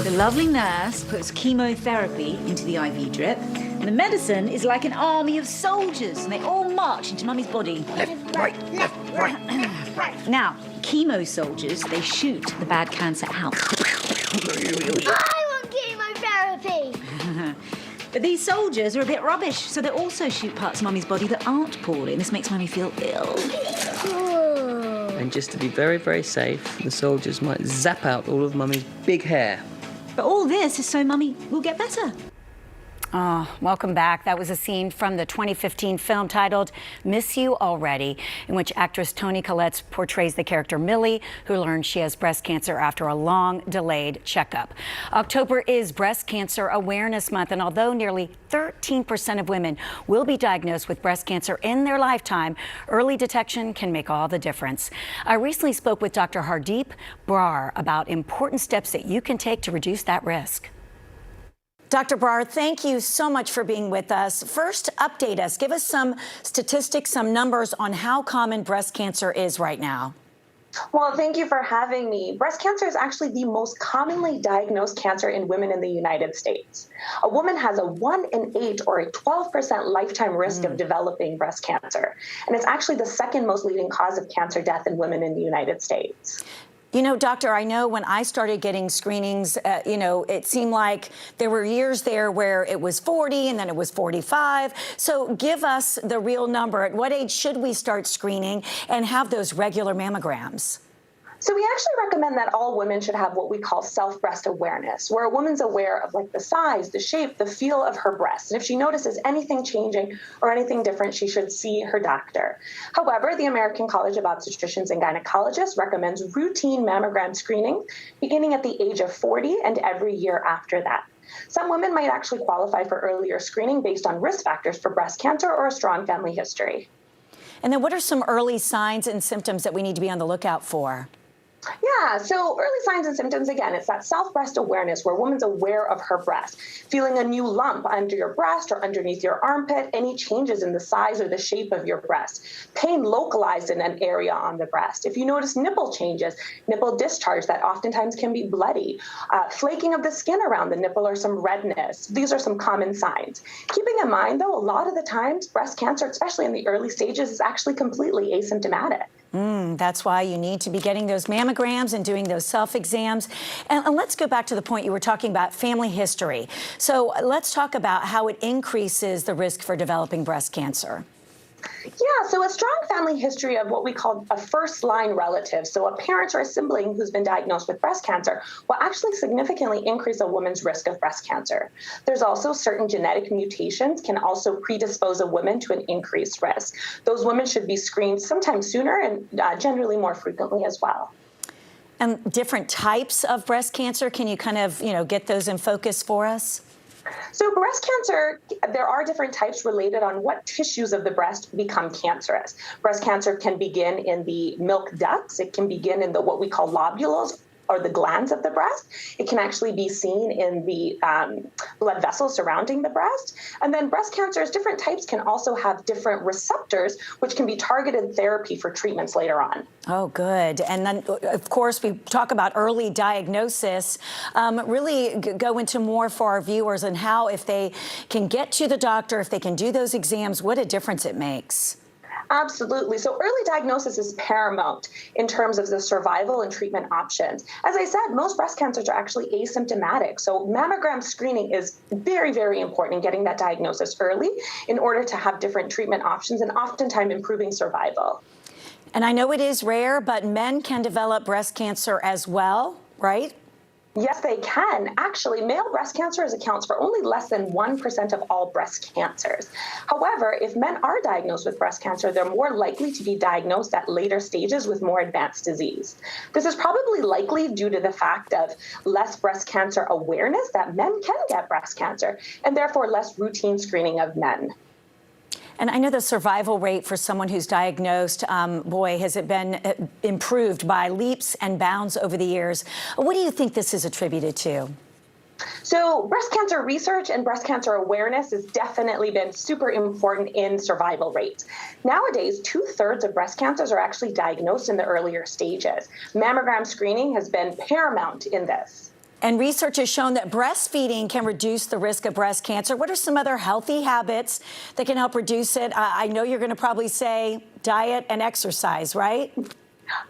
The lovely nurse puts chemotherapy into the IV drip, and the medicine is like an army of soldiers, and they all march into Mummy's body. Left, right. Now, chemo soldiers, they shoot the bad cancer out. I want chemotherapy! But these soldiers are a bit rubbish, so they also shoot parts of Mummy's body that aren't poorly, and this makes Mummy feel ill. And just to be very, very safe, the soldiers might zap out all of Mummy's big hair. But all this is so Mummy will get better. Oh, welcome back. That was a scene from the 2015 film titled Miss You Already, in which actress Toni Collette portrays the character Millie, who learns she has breast cancer after a long delayed checkup. October is Breast Cancer Awareness Month, and although nearly 13% of women will be diagnosed with breast cancer in their lifetime, early detection can make all the difference. I recently spoke with Dr. Harpreet Brar about important steps that you can take to reduce that risk. Dr. Brar, thank you so much for being with us. First, update us. Give us some statistics, some numbers on how common breast cancer is right now. Well, thank you for having me. Breast cancer is actually the most commonly diagnosed cancer in women in the United States. A woman has a 1 in 8 or a 12% lifetime risk of developing breast cancer. And it's actually the second most leading cause of cancer death in women in the United States. You know, doctor, I know when I started getting screenings, it seemed like there were years there where it was 40 and then it was 45. So give us the real number. At what age should we start screening and have those regular mammograms? So we actually recommend that all women should have what we call self-breast awareness, where a woman's aware of like the size, the shape, the feel of her breast. And if she notices anything changing or anything different, she should see her doctor. However, the American College of Obstetricians and Gynecologists recommends routine mammogram screening beginning at the age of 40 and every year after that. Some women might actually qualify for earlier screening based on risk factors for breast cancer or a strong family history. And then what are some early signs and symptoms that we need to be on the lookout for? Yeah, so early signs and symptoms, again, it's that self-breast awareness where a woman's aware of her breast, feeling a new lump under your breast or underneath your armpit, any changes in the size or the shape of your breast, pain localized in an area on the breast. If you notice nipple changes, nipple discharge that oftentimes can be bloody, flaking of the skin around the nipple or some redness, these are some common signs. Keeping in mind, though, a lot of the times breast cancer, especially in the early stages, is actually completely asymptomatic. That's why you need to be getting those mammograms and doing those self-exams. And let's go back to the point you were talking about, family history. So let's talk about how it increases the risk for developing breast cancer. Yeah, so a strong family history of what we call a first-line relative, so a parent or a sibling who's been diagnosed with breast cancer, will actually significantly increase a woman's risk of breast cancer. There's also certain genetic mutations can also predispose a woman to an increased risk. Those women should be screened sometime sooner and generally more frequently as well. And different types of breast cancer, can you kind of, get those in focus for us? So breast cancer, there are different types related on what tissues of the breast become cancerous. Breast cancer can begin in the milk ducts. It can begin in what we call lobules, or the glands of the breast. It can actually be seen in the blood vessels surrounding the breast. And then breast cancers, different types can also have different receptors, which can be targeted therapy for treatments later on. Oh, good. And then, of course, we talk about early diagnosis. Really go into more for our viewers and how, if they can get to the doctor, if they can do those exams, what a difference it makes. Absolutely. So early diagnosis is paramount in terms of the survival and treatment options. As I said, most breast cancers are actually asymptomatic. So mammogram screening is very, very important in getting that diagnosis early in order to have different treatment options and oftentimes improving survival. And I know it is rare, but men can develop breast cancer as well, right? Yes, they can. Actually, male breast cancer accounts for only less than 1% of all breast cancers. However, if men are diagnosed with breast cancer, they're more likely to be diagnosed at later stages with more advanced disease. This is probably likely due to the fact of less breast cancer awareness that men can get breast cancer, and therefore less routine screening of men. And I know the survival rate for someone who's diagnosed, boy, has it been improved by leaps and bounds over the years. What do you think this is attributed to? So breast cancer research and breast cancer awareness has definitely been super important in survival rates. Nowadays, 2/3 of breast cancers are actually diagnosed in the earlier stages. Mammogram screening has been paramount in this. And research has shown that breastfeeding can reduce the risk of breast cancer. What are some other healthy habits that can help reduce it? I know you're going to probably say diet and exercise, right?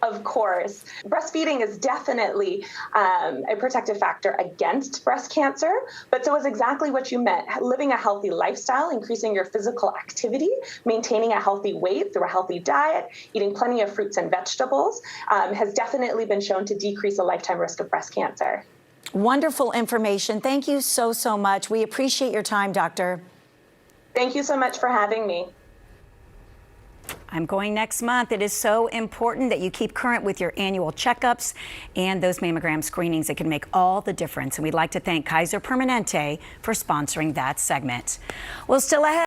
Of course. Breastfeeding is definitely a protective factor against breast cancer, but so is exactly what you meant. Living a healthy lifestyle, increasing your physical activity, maintaining a healthy weight through a healthy diet, eating plenty of fruits and vegetables has definitely been shown to decrease the lifetime risk of breast cancer. Wonderful information. Thank you so, so much. We appreciate your time, Doctor. Thank you so much for having me. I'm going next month. It is so important that you keep current with your annual checkups and those mammogram screenings. It can make all the difference. And we'd like to thank Kaiser Permanente for sponsoring that segment. Well, still ahead.